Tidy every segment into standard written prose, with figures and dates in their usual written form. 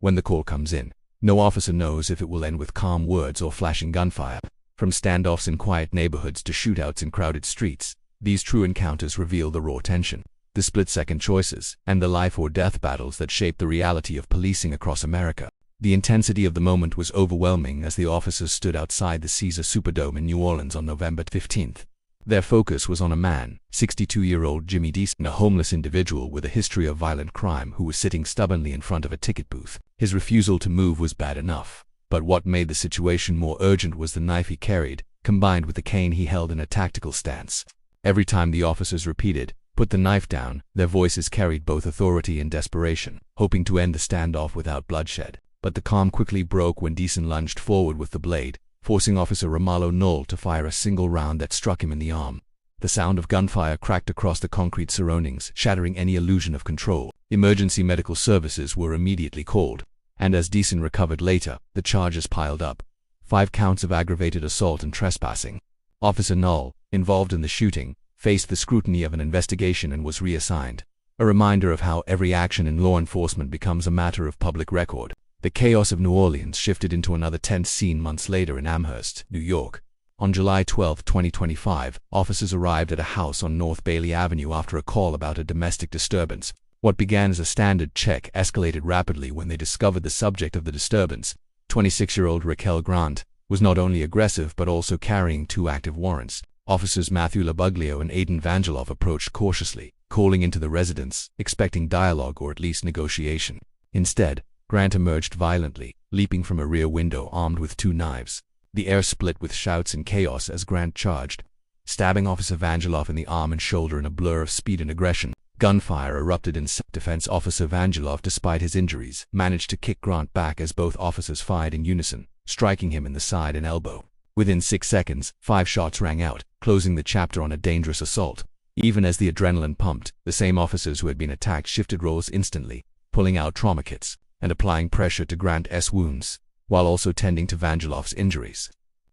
when the call comes in. No officer knows if it will end with calm words or flashing gunfire. From standoffs in quiet neighborhoods to shootouts in crowded streets, these true encounters reveal the raw tension, the split-second choices, and the life-or-death battles that shape the reality of policing across America. The intensity of the moment was overwhelming as the officers stood outside the Caesars Superdome in New Orleans on November 15th. Their focus was on a man, 62-year-old Jimmy Deason, a homeless individual with a history of violent crime who was sitting stubbornly in front of a ticket booth. His refusal to move was bad enough, but what made the situation more urgent was the knife he carried, combined with the cane he held in a tactical stance. Every time the officers repeated, "Put the knife down," their voices carried both authority and desperation, hoping to end the standoff without bloodshed. But the calm quickly broke when Deason lunged forward with the blade, forcing Officer Romulo Knoll to fire a single round that struck him in the arm. The sound of gunfire cracked across the concrete surroundings, shattering any illusion of control. Emergency medical services were immediately called, and as Deason recovered later, the charges piled up. 5 counts of aggravated assault and trespassing. Officer Knoll, involved in the shooting, faced the scrutiny of an investigation and was reassigned. A reminder of how every action in law enforcement becomes a matter of public record. The chaos of New Orleans shifted into another tense scene months later in Amherst, New York. On July 12, 2025, officers arrived at a house on North Bailey Avenue after a call about a domestic disturbance. What began as a standard check escalated rapidly when they discovered the subject of the disturbance, 26-year-old Raquel Grant, was not only aggressive but also carrying 2 active warrants. Officers Matthew Labuglio and Aidan Vangeloff approached cautiously, calling into the residence, expecting dialogue or at least negotiation. Instead, Grant emerged violently, leaping from a rear window armed with 2 knives. The air split with shouts and chaos as Grant charged, stabbing Officer Vangeloff in the arm and shoulder in a blur of speed and aggression. Gunfire erupted in self-defense. Officer Vangeloff, despite his injuries, managed to kick Grant back as both officers fired in unison, striking him in the side and elbow. Within 6 seconds, 5 shots rang out, closing the chapter on a dangerous assault. Even as the adrenaline pumped, the same officers who had been attacked shifted roles instantly, pulling out trauma kits and applying pressure to Grant's wounds, while also tending to Vangeloff's injuries.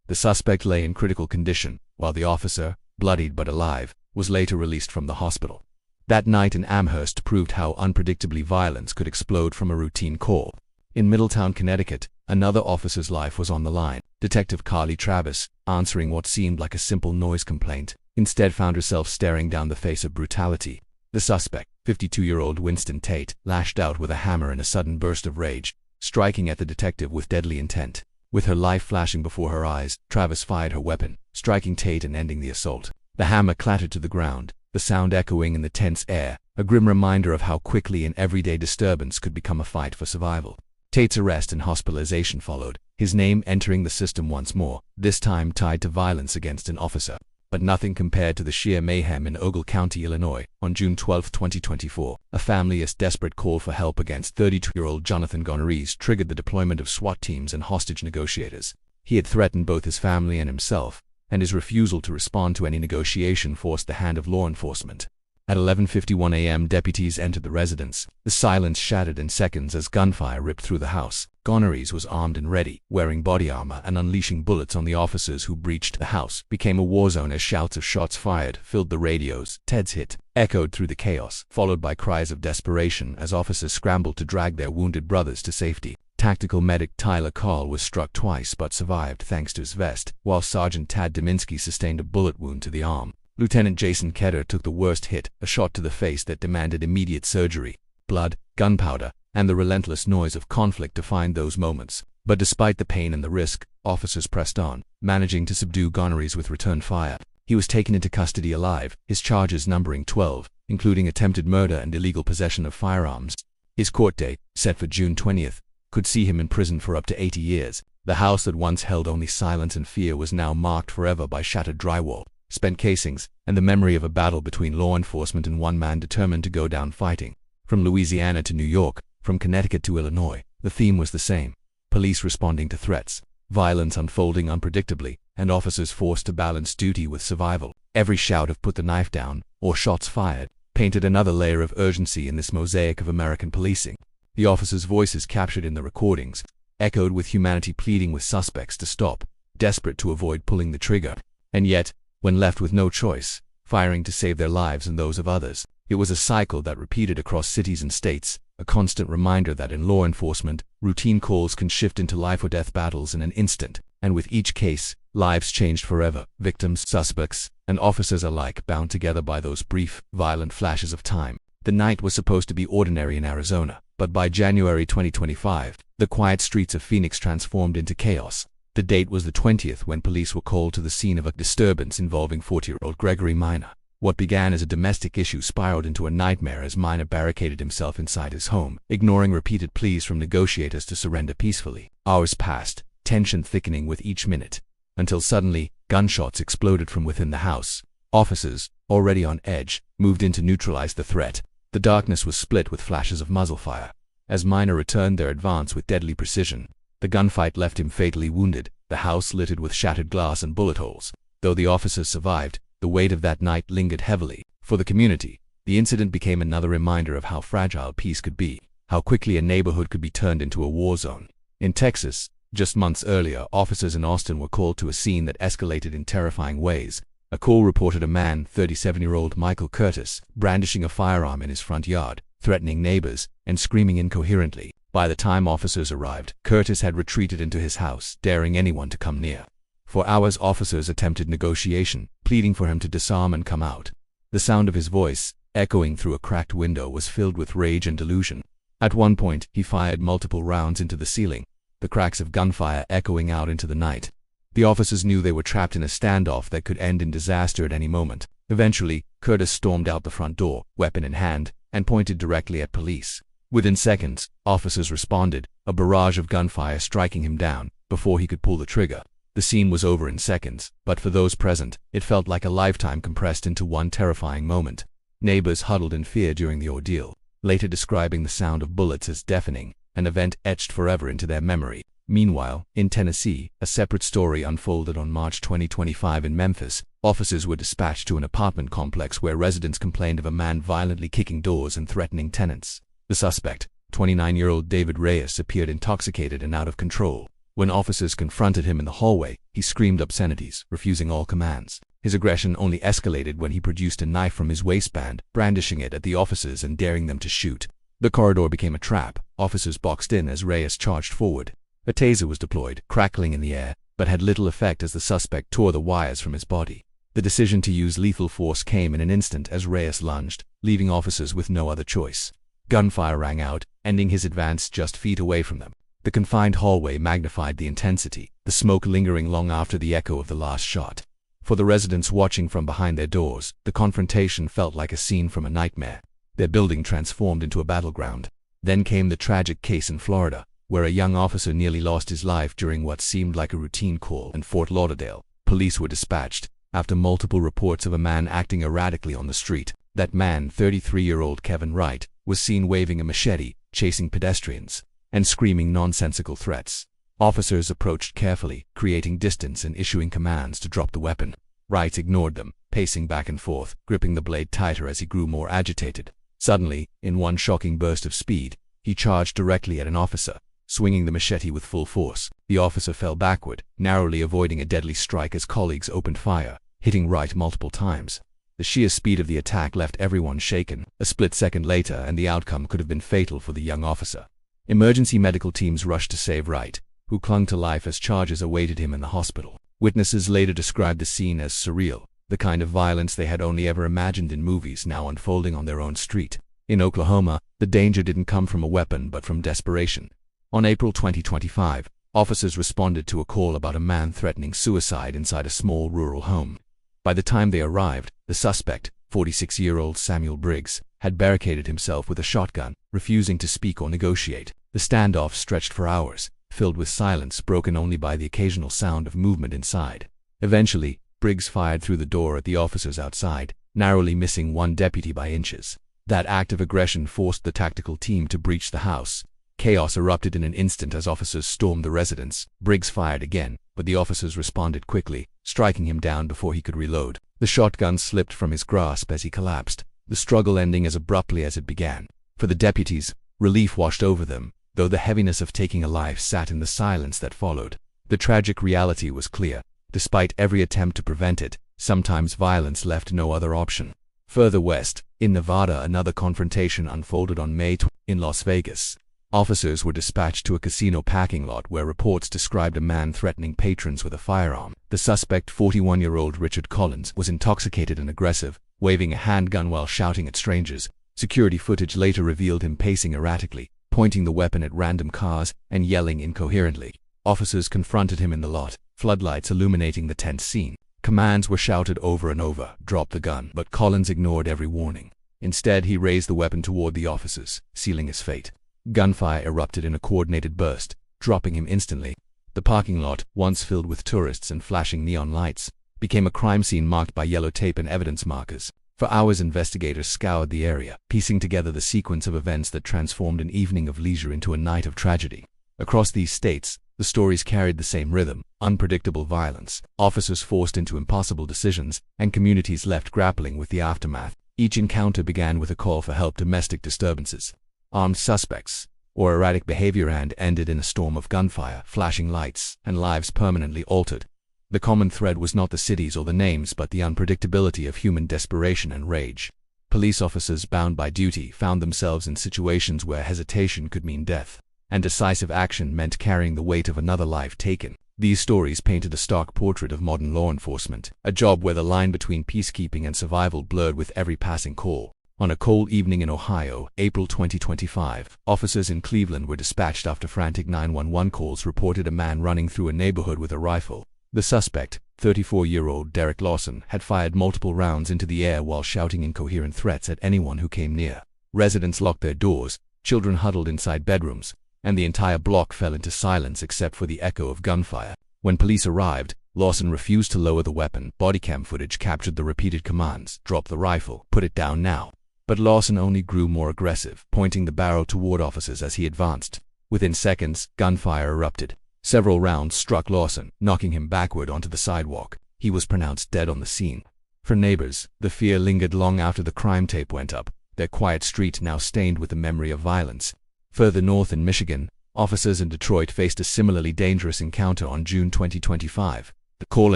The suspect lay in critical condition, while the officer, bloodied but alive, was later released from the hospital. That night in Amherst proved how unpredictably violence could explode from a routine call. In Middletown, Connecticut, another officer's life was on the line. Detective Carly Travis, answering what seemed like a simple noise complaint, instead found herself staring down the face of brutality. The suspect, 52-year-old Winston Tate, lashed out with a hammer in a sudden burst of rage, striking at the detective with deadly intent. With her life flashing before her eyes, Travis fired her weapon, striking Tate and ending the assault. The hammer clattered to the ground, the sound echoing in the tense air, a grim reminder of how quickly an everyday disturbance could become a fight for survival. Tate's arrest and hospitalization followed, his name entering the system once more, this time tied to violence against an officer. But nothing compared to the sheer mayhem in Ogle County, Illinois, on June 12, 2024. A family's desperate call for help against 32-year-old Jonathan Gonorrhea triggered the deployment of SWAT teams and hostage negotiators. He had threatened both his family and himself, and his refusal to respond to any negotiation forced the hand of law enforcement. At 11:51 a.m. deputies entered the residence. The silence shattered in seconds as gunfire ripped through the house. Gonorrhea was armed and ready, wearing body armor and unleashing bullets on the officers who breached the house. Became a war zone as shouts of shots fired filled the radios. Ted's hit echoed through the chaos, followed by cries of desperation as officers scrambled to drag their wounded brothers to safety. Tactical medic Tyler Call was struck twice but survived thanks to his vest, while Sergeant Tad Dominski sustained a bullet wound to the arm. Lieutenant Jason Ketter took the worst hit, a shot to the face that demanded immediate surgery. Blood, gunpowder, and the relentless noise of conflict defined those moments. But despite the pain and the risk, officers pressed on, managing to subdue Gonorrhea with return fire. He was taken into custody alive, his charges numbering 12, including attempted murder and illegal possession of firearms. His court date, set for June 20th, could see him in prison for up to 80 years. The house that once held only silence and fear was now marked forever by shattered drywall, spent casings, and the memory of a battle between law enforcement and one man determined to go down fighting. From Louisiana to New York, from Connecticut to Illinois, the theme was the same. Police responding to threats, violence unfolding unpredictably, and officers forced to balance duty with survival. Every shout of "put the knife down," or shots fired, painted another layer of urgency in this mosaic of American policing. The officers' voices captured in the recordings echoed with humanity pleading with suspects to stop, desperate to avoid pulling the trigger. And yet, when left with no choice, firing to save their lives and those of others. It was a cycle that repeated across cities and states, a constant reminder that in law enforcement, routine calls can shift into life-or-death battles in an instant, and with each case, lives changed forever, victims, suspects, and officers alike bound together by those brief, violent flashes of time. The night was supposed to be ordinary in Arizona, but by January 2025, the quiet streets of Phoenix transformed into chaos. The date was the 20th when police were called to the scene of a disturbance involving 40-year-old Gregory Minor. What began as a domestic issue spiraled into a nightmare as Minor barricaded himself inside his home, ignoring repeated pleas from negotiators to surrender peacefully. Hours passed, tension thickening with each minute, until suddenly, gunshots exploded from within the house. Officers, already on edge, moved in to neutralize the threat. The darkness was split with flashes of muzzle fire. As Minor returned their advance with deadly precision, the gunfight left him fatally wounded, the house littered with shattered glass and bullet holes. Though the officers survived, the weight of that night lingered heavily. For the community, the incident became another reminder of how fragile peace could be, how quickly a neighborhood could be turned into a war zone. In Texas, just months earlier, officers in Austin were called to a scene that escalated in terrifying ways. A call reported a man, 37-year-old Michael Curtis, brandishing a firearm in his front yard, threatening neighbors, and screaming incoherently. By the time officers arrived, Curtis had retreated into his house, daring anyone to come near. For hours, officers attempted negotiation, pleading for him to disarm and come out. The sound of his voice, echoing through a cracked window, was filled with rage and delusion. At one point, he fired multiple rounds into the ceiling, the cracks of gunfire echoing out into the night. The officers knew they were trapped in a standoff that could end in disaster at any moment. Eventually, Curtis stormed out the front door, weapon in hand, and pointed directly at police. Within seconds, officers responded, a barrage of gunfire striking him down before he could pull the trigger. The scene was over in seconds, but for those present, it felt like a lifetime compressed into one terrifying moment. Neighbors huddled in fear during the ordeal, later describing the sound of bullets as deafening, an event etched forever into their memory. Meanwhile, in Tennessee, a separate story unfolded on March 2025 in Memphis. Officers were dispatched to an apartment complex where residents complained of a man violently kicking doors and threatening tenants. The suspect, 29-year-old David Reyes, appeared intoxicated and out of control. When officers confronted him in the hallway, he screamed obscenities, refusing all commands. His aggression only escalated when he produced a knife from his waistband, brandishing it at the officers and daring them to shoot. The corridor became a trap. Officers boxed in as Reyes charged forward. A taser was deployed, crackling in the air, but had little effect as the suspect tore the wires from his body. The decision to use lethal force came in an instant as Reyes lunged, leaving officers with no other choice. Gunfire rang out, ending his advance just feet away from them. The confined hallway magnified the intensity, the smoke lingering long after the echo of the last shot. For the residents watching from behind their doors, the confrontation felt like a scene from a nightmare. Their building transformed into a battleground. Then came the tragic case in Florida, where a young officer nearly lost his life during what seemed like a routine call in Fort Lauderdale. Police were dispatched after multiple reports of a man acting erratically on the street. That man, 33-year-old Kevin Wright, was seen waving a machete, chasing pedestrians, and screaming nonsensical threats. Officers approached carefully, creating distance and issuing commands to drop the weapon. Wright ignored them, pacing back and forth, gripping the blade tighter as he grew more agitated. Suddenly, in one shocking burst of speed, he charged directly at an officer, swinging the machete with full force. The officer fell backward, narrowly avoiding a deadly strike as colleagues opened fire, hitting Wright multiple times. The sheer speed of the attack left everyone shaken. A split second later, and the outcome could have been fatal for the young officer. Emergency medical teams rushed to save Wright, who clung to life as charges awaited him in the hospital. Witnesses later described the scene as surreal, the kind of violence they had only ever imagined in movies now unfolding on their own street. In Oklahoma, the danger didn't come from a weapon but from desperation. On April 2025, officers responded to a call about a man threatening suicide inside a small rural home. By the time they arrived, the suspect, 46-year-old Samuel Briggs, had barricaded himself with a shotgun, refusing to speak or negotiate. The standoff stretched for hours, filled with silence broken only by the occasional sound of movement inside. Eventually, Briggs fired through the door at the officers outside, narrowly missing one deputy by inches. That act of aggression forced the tactical team to breach the house. Chaos erupted in an instant as officers stormed the residence. Briggs fired again, but the officers responded quickly, striking him down before he could reload. The shotgun slipped from his grasp as he collapsed, the struggle ending as abruptly as it began. For the deputies, relief washed over them, though the heaviness of taking a life sat in the silence that followed. The tragic reality was clear. Despite every attempt to prevent it, sometimes violence left no other option. Further west, In Nevada, another confrontation unfolded on May 20 in Las Vegas. Officers were dispatched to a casino parking lot where reports described a man threatening patrons with a firearm. The suspect, 41-year-old Richard Collins, was intoxicated and aggressive, waving a handgun while shouting at strangers. Security footage later revealed him pacing erratically, pointing the weapon at random cars, and yelling incoherently. Officers confronted him in the lot, floodlights illuminating the tense scene. Commands were shouted over and over, "Drop the gun," but Collins ignored every warning. Instead, he raised the weapon toward the officers, sealing his fate. Gunfire erupted in a coordinated burst, dropping him instantly. The parking lot, once filled with tourists and flashing neon lights, became a crime scene marked by yellow tape and evidence markers. For hours, investigators scoured the area, piecing together the sequence of events that transformed an evening of leisure into a night of tragedy. Across these states, the stories carried the same rhythm: unpredictable violence, officers forced into impossible decisions, and communities left grappling with the aftermath. Each encounter began with a call for help, domestic disturbances, armed suspects, or erratic behavior, and ended in a storm of gunfire, flashing lights, and lives permanently altered. The common thread was not the cities or the names, but the unpredictability of human desperation and rage. Police officers bound by duty found themselves in situations where hesitation could mean death, and decisive action meant carrying the weight of another life taken. These stories painted a stark portrait of modern law enforcement, a job where the line between peacekeeping and survival blurred with every passing call. On a cold evening in Ohio, April 2025, officers in Cleveland were dispatched after frantic 911 calls reported a man running through a neighborhood with a rifle. The suspect, 34-year-old Derek Lawson, had fired multiple rounds into the air while shouting incoherent threats at anyone who came near. Residents locked their doors, children huddled inside bedrooms, and the entire block fell into silence except for the echo of gunfire. When police arrived, Lawson refused to lower the weapon. Bodycam footage captured the repeated commands: "Drop the rifle, put it down now." But Lawson only grew more aggressive, pointing the barrel toward officers as he advanced. Within seconds, gunfire erupted. Several rounds struck Lawson, knocking him backward onto the sidewalk. He was pronounced dead on the scene. For neighbors, the fear lingered long after the crime tape went up, their quiet street now stained with the memory of violence. Further north in Michigan, officers in Detroit faced a similarly dangerous encounter on June 2025. The call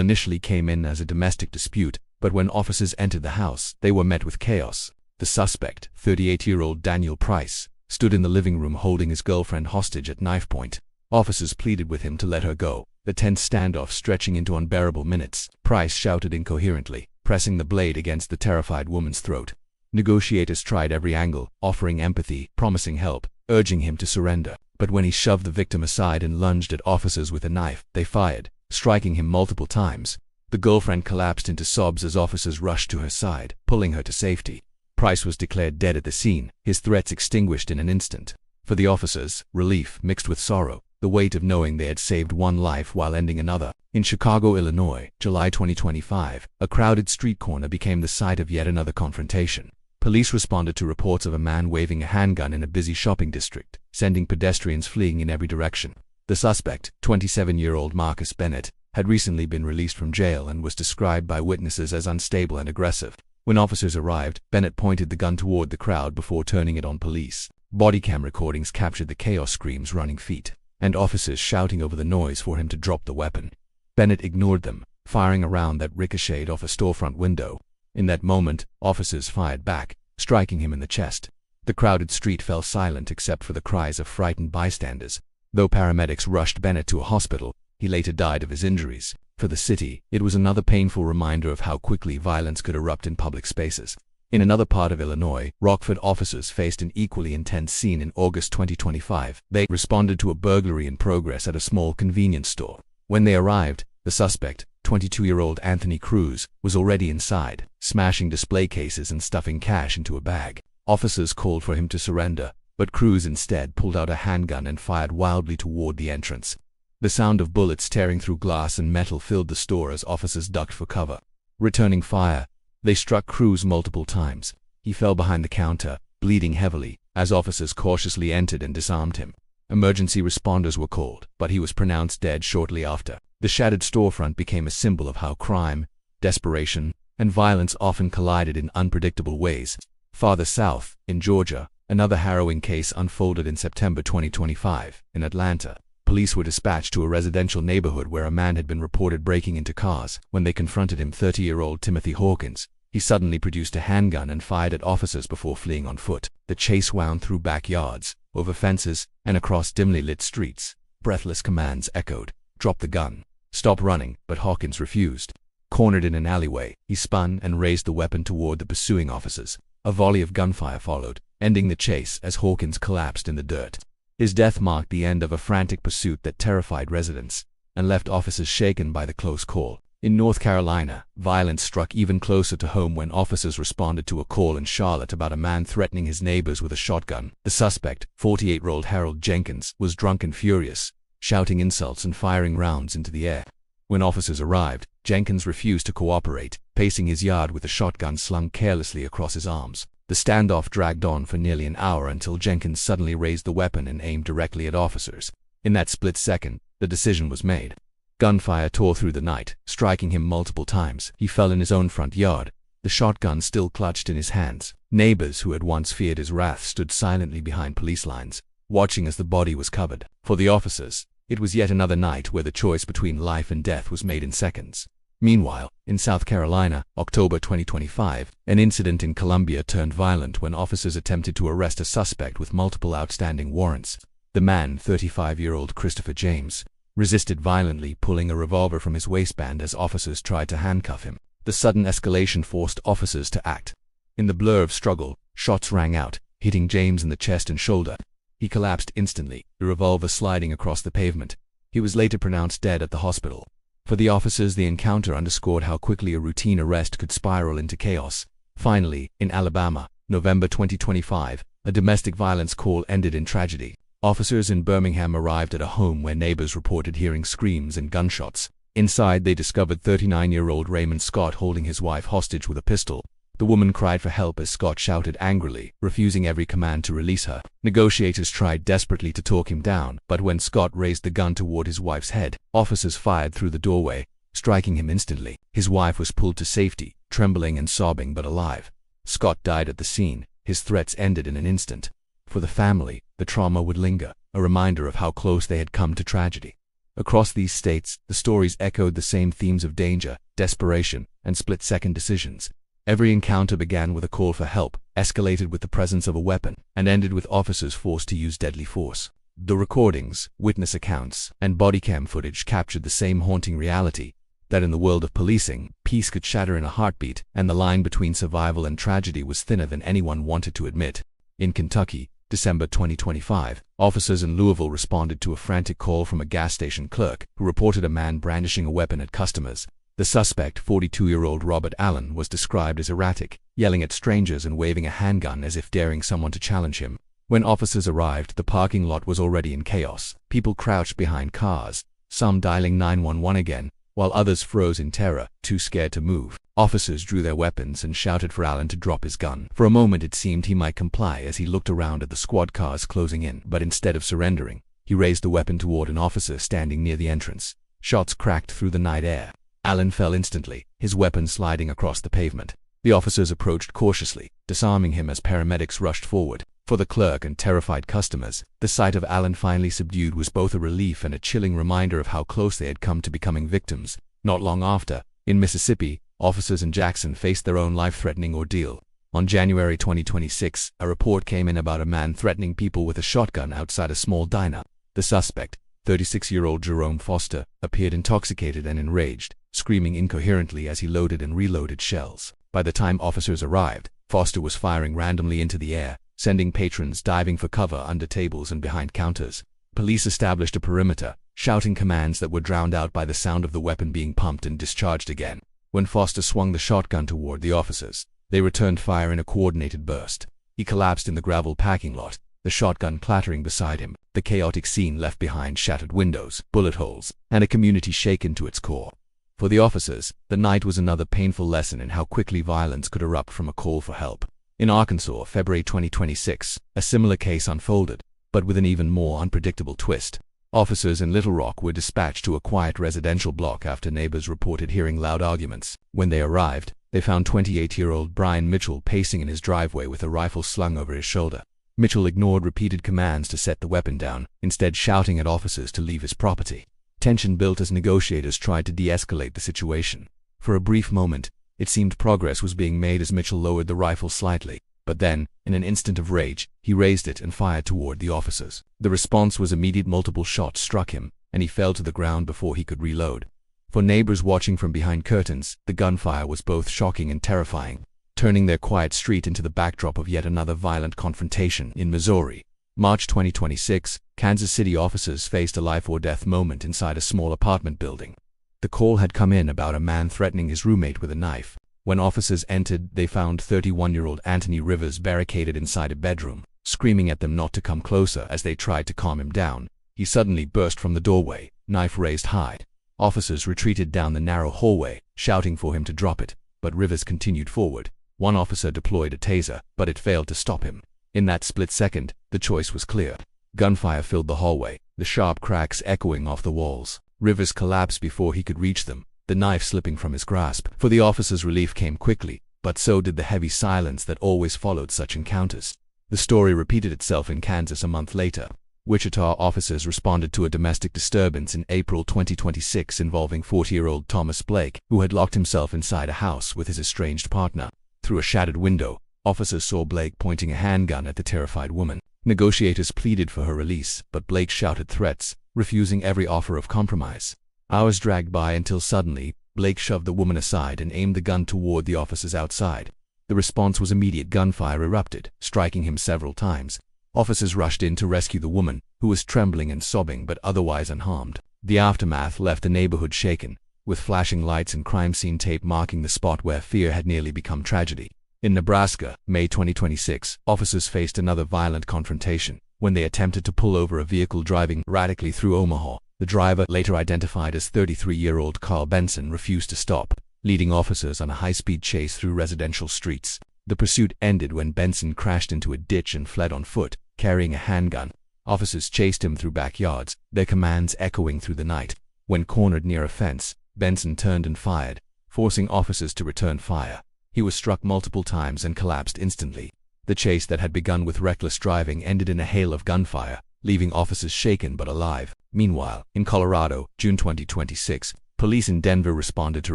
initially came in as a domestic dispute, but when officers entered the house, they were met with chaos. The suspect, 38-year-old Daniel Price, stood in the living room holding his girlfriend hostage at knife point. Officers pleaded with him to let her go, the tense standoff stretching into unbearable minutes. Price shouted incoherently, pressing the blade against the terrified woman's throat. Negotiators tried every angle, offering empathy, promising help, urging him to surrender. But when he shoved the victim aside and lunged at officers with a knife, they fired, striking him multiple times. The girlfriend collapsed into sobs as officers rushed to her side, pulling her to safety. Price was declared dead at the scene, his threats extinguished in an instant. For the officers, relief mixed with sorrow, the weight of knowing they had saved one life while ending another. In Chicago, Illinois, July 2025, a crowded street corner became the site of yet another confrontation. Police responded to reports of a man waving a handgun in a busy shopping district, sending pedestrians fleeing in every direction. The suspect, 27-year-old Marcus Bennett, had recently been released from jail and was described by witnesses as unstable and aggressive. When officers arrived, Bennett pointed the gun toward the crowd before turning it on police. Bodycam recordings captured the chaos: screams, running feet, and officers shouting over the noise for him to drop the weapon. Bennett ignored them, firing a round that ricocheted off a storefront window. In that moment, officers fired back, striking him in the chest. The crowded street fell silent except for the cries of frightened bystanders. Though paramedics rushed Bennett to a hospital, he later died of his injuries. For the city, it was another painful reminder of how quickly violence could erupt in public spaces. In another part of Illinois, Rockford officers faced an equally intense scene in August 2025. They responded to a burglary in progress at a small convenience store. When they arrived, the suspect, 22-year-old Anthony Cruz, was already inside, smashing display cases and stuffing cash into a bag. Officers called for him to surrender, but Cruz instead pulled out a handgun and fired wildly toward the entrance. The sound of bullets tearing through glass and metal filled the store as officers ducked for cover. Returning fire, they struck Cruz multiple times. He fell behind the counter, bleeding heavily, as officers cautiously entered and disarmed him. Emergency responders were called, but he was pronounced dead shortly after. The shattered storefront became a symbol of how crime, desperation, and violence often collided in unpredictable ways. Farther south, in Georgia, another harrowing case unfolded in September 2025. In Atlanta, police were dispatched to a residential neighborhood where a man had been reported breaking into cars. When they confronted him, 30-year-old Timothy Hawkins, He suddenly produced a handgun and fired at officers before fleeing on foot. The chase wound through backyards, over fences, and across dimly lit streets. Breathless commands echoed. "Drop the gun. Stop running," but Hawkins refused. Cornered in an alleyway, he spun and raised the weapon toward the pursuing officers. A volley of gunfire followed, ending the chase as Hawkins collapsed in the dirt. His death marked the end of a frantic pursuit that terrified residents and left officers shaken by the close call. In North Carolina, violence struck even closer to home when officers responded to a call in Charlotte about a man threatening his neighbors with a shotgun. The suspect, 48-year-old Harold Jenkins, was drunk and furious, shouting insults and firing rounds into the air. When officers arrived, Jenkins refused to cooperate, pacing his yard with a shotgun slung carelessly across his arms. The standoff dragged on for nearly an hour until Jenkins suddenly raised the weapon and aimed directly at officers. In that split second, the decision was made. Gunfire tore through the night, striking him multiple times. He fell in his own front yard, the shotgun still clutched in his hands. Neighbors who had once feared his wrath stood silently behind police lines, watching as the body was covered. For the officers, it was yet another night where the choice between life and death was made in seconds. Meanwhile, in South Carolina, October 2025, an incident in Columbia turned violent when officers attempted to arrest a suspect with multiple outstanding warrants. The man, 35-year-old Christopher James, resisted violently, pulling a revolver from his waistband as officers tried to handcuff him. The sudden escalation forced officers to act. In the blur of struggle, shots rang out, hitting James in the chest and shoulder. He collapsed instantly, the revolver sliding across the pavement. He was later pronounced dead at the hospital. For the officers, the encounter underscored how quickly a routine arrest could spiral into chaos. Finally, in Alabama, November 2025, a domestic violence call ended in tragedy. Officers in Birmingham arrived at a home where neighbors reported hearing screams and gunshots. Inside, they discovered 39-year-old Raymond Scott holding his wife hostage with a pistol. The woman cried for help as Scott shouted angrily, refusing every command to release her. Negotiators tried desperately to talk him down, but when Scott raised the gun toward his wife's head, officers fired through the doorway, striking him instantly. His wife was pulled to safety, trembling and sobbing but alive. Scott died at the scene. His threats ended in an instant. For the family, the trauma would linger, a reminder of how close they had come to tragedy. Across these states, the stories echoed the same themes of danger, desperation, and split-second decisions. Every encounter began with a call for help, escalated with the presence of a weapon, and ended with officers forced to use deadly force. The recordings, witness accounts, and bodycam footage captured the same haunting reality, that in the world of policing, peace could shatter in a heartbeat, and the line between survival and tragedy was thinner than anyone wanted to admit. In Kentucky, December 2025, officers in Louisville responded to a frantic call from a gas station clerk who reported a man brandishing a weapon at customers. The suspect, 42-year-old Robert Allen, was described as erratic, yelling at strangers and waving a handgun as if daring someone to challenge him. When officers arrived, the parking lot was already in chaos. People crouched behind cars, some dialing 911 again, while others froze in terror, too scared to move. Officers drew their weapons and shouted for Allen to drop his gun. For a moment it seemed he might comply as he looked around at the squad cars closing in, but instead of surrendering, he raised the weapon toward an officer standing near the entrance. Shots cracked through the night air. Allen fell instantly, his weapon sliding across the pavement. The officers approached cautiously, disarming him as paramedics rushed forward. For the clerk and terrified customers, the sight of Allen finally subdued was both a relief and a chilling reminder of how close they had come to becoming victims. Not long after, in Mississippi, officers in Jackson faced their own life-threatening ordeal. On January 2026, a report came in about a man threatening people with a shotgun outside a small diner. The suspect, 36-year-old Jerome Foster, appeared intoxicated and enraged, screaming incoherently as he loaded and reloaded shells. By the time officers arrived, Foster was firing randomly into the air, sending patrons diving for cover under tables and behind counters. Police established a perimeter, shouting commands that were drowned out by the sound of the weapon being pumped and discharged again. When Foster swung the shotgun toward the officers, they returned fire in a coordinated burst. He collapsed in the gravel parking lot, the shotgun clattering beside him. The chaotic scene left behind shattered windows, bullet holes, and a community shaken to its core. For the officers, the night was another painful lesson in how quickly violence could erupt from a call for help. In Arkansas, February 2026, a similar case unfolded, but with an even more unpredictable twist. Officers in Little Rock were dispatched to a quiet residential block after neighbors reported hearing loud arguments. When they arrived, they found 28-year-old Brian Mitchell pacing in his driveway with a rifle slung over his shoulder. Mitchell ignored repeated commands to set the weapon down, instead shouting at officers to leave his property. Tension built as negotiators tried to de-escalate the situation. For a brief moment, It seemed progress was being made as Mitchell lowered the rifle slightly, but then, in an instant of rage, he raised it and fired toward the officers. The response was immediate. Multiple shots struck him, and he fell to the ground before he could reload. For neighbors watching from behind curtains, the gunfire was both shocking and terrifying, turning their quiet street into the backdrop of yet another violent confrontation in Missouri. March 2026, Kansas City officers faced a life-or-death moment inside a small apartment building. The call had come in about a man threatening his roommate with a knife. When officers entered, they found 31-year-old Anthony Rivers barricaded inside a bedroom, screaming at them not to come closer as they tried to calm him down. He suddenly burst from the doorway, knife raised high. Officers retreated down the narrow hallway, shouting for him to drop it, but Rivers continued forward. One officer deployed a taser, but it failed to stop him. In that split second, the choice was clear. Gunfire filled the hallway, the sharp cracks echoing off the walls. Rivers collapsed before he could reach them, the knife slipping from his grasp. For the officers, relief came quickly, but so did the heavy silence that always followed such encounters. The story repeated itself in Kansas a month later. Wichita officers responded to a domestic disturbance in April 2026 involving 40-year-old Thomas Blake, who had locked himself inside a house with his estranged partner. Through a shattered window, officers saw Blake pointing a handgun at the terrified woman. Negotiators pleaded for her release, but Blake shouted threats, refusing every offer of compromise. Hours dragged by until suddenly, Blake shoved the woman aside and aimed the gun toward the officers outside. The response was immediate. Gunfire erupted, striking him several times. Officers rushed in to rescue the woman, who was trembling and sobbing but otherwise unharmed. The aftermath left the neighborhood shaken, with flashing lights and crime scene tape marking the spot where fear had nearly become tragedy. In Nebraska, May 2026, officers faced another violent confrontation when they attempted to pull over a vehicle driving erratically through Omaha. The driver, later identified as 33-year-old Carl Benson, refused to stop, leading officers on a high-speed chase through residential streets. The pursuit ended when Benson crashed into a ditch and fled on foot, carrying a handgun. Officers chased him through backyards, their commands echoing through the night. When cornered near a fence, Benson turned and fired, forcing officers to return fire. He was struck multiple times and collapsed instantly. The chase that had begun with reckless driving ended in a hail of gunfire, leaving officers shaken but alive. Meanwhile, in Colorado, June 2026, police in Denver responded to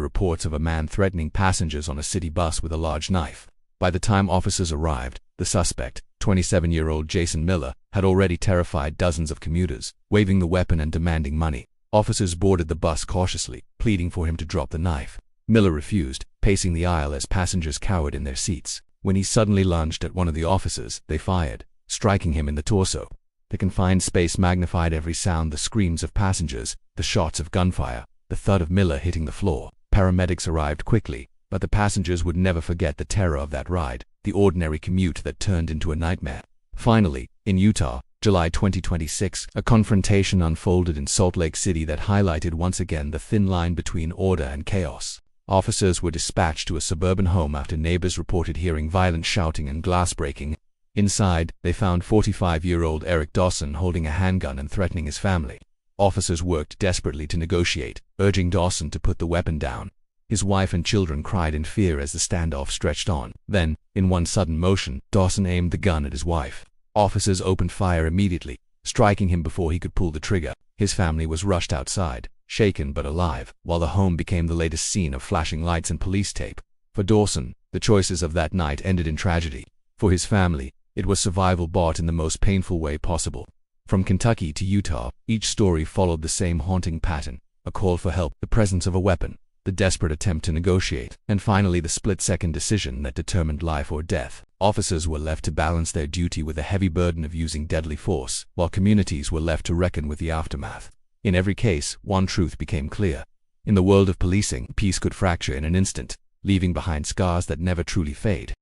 reports of a man threatening passengers on a city bus with a large knife. By the time officers arrived, the suspect, 27-year-old Jason Miller, had already terrified dozens of commuters, waving the weapon and demanding money. Officers boarded the bus cautiously, pleading for him to drop the knife. Miller refused, pacing the aisle as passengers cowered in their seats. When he suddenly lunged at one of the officers, they fired, striking him in the torso. The confined space magnified every sound: the screams of passengers, the shots of gunfire, the thud of Miller hitting the floor. Paramedics arrived quickly, but the passengers would never forget the terror of that ride, the ordinary commute that turned into a nightmare. Finally, in Utah, July 2026, a confrontation unfolded in Salt Lake City that highlighted once again the thin line between order and chaos. Officers were dispatched to a suburban home after neighbors reported hearing violent shouting and glass breaking. Inside, they found 45-year-old Eric Dawson holding a handgun and threatening his family. Officers worked desperately to negotiate, urging Dawson to put the weapon down. His wife and children cried in fear as the standoff stretched on. Then, in one sudden motion, Dawson aimed the gun at his wife. Officers opened fire immediately, striking him before he could pull the trigger. His family was rushed outside, shaken but alive, while the home became the latest scene of flashing lights and police tape. For Dawson, the choices of that night ended in tragedy. For his family, it was survival bought in the most painful way possible. From Kentucky to Utah, each story followed the same haunting pattern: a call for help, the presence of a weapon, the desperate attempt to negotiate, and finally the split-second decision that determined life or death. Officers were left to balance their duty with the heavy burden of using deadly force, while communities were left to reckon with the aftermath. In every case, one truth became clear. In the world of policing, peace could fracture in an instant, leaving behind scars that never truly fade.